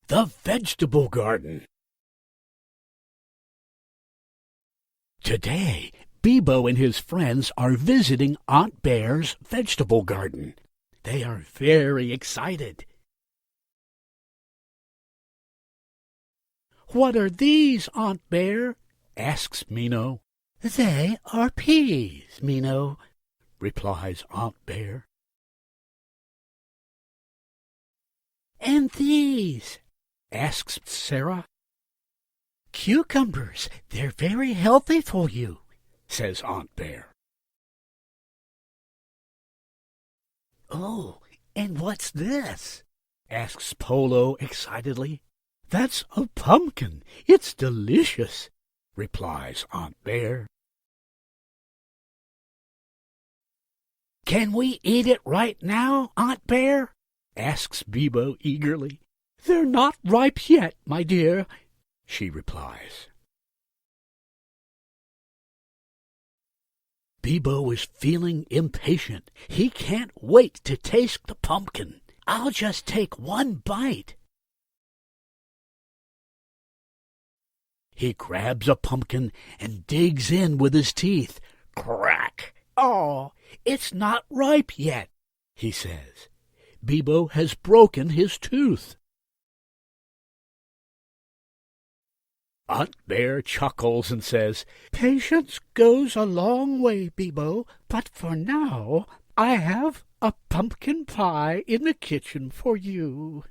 The vegetable garden. Today, Bebo and his friends are visiting Aunt Bear's vegetable garden. They are very excited. "What are these, Aunt Bear?" asks Minnow. "They are peas, Minnow," replies Aunt Bear. "And these?" asks Sarah. "Cucumbers. They're very healthy for you," says Aunt Bear. "Oh, and what's this?" asks Polo excitedly. "That's a pumpkin. It's delicious," replies Aunt Bear. "Can we eat it right now, Aunt Bear?" asks Bebo eagerly. "They're not ripe yet, my dear," she replies. Bebo is feeling impatient. He can't wait to taste the pumpkin. "I'll just take one bite." He grabs a pumpkin and digs in with his teeth. Crack! "Oh, it's not ripe yet," he says. Bebo has broken his tooth. Aunt Bear chuckles and says, "Patience goes a long way, Bebo, but for now I have a pumpkin pie in the kitchen for you."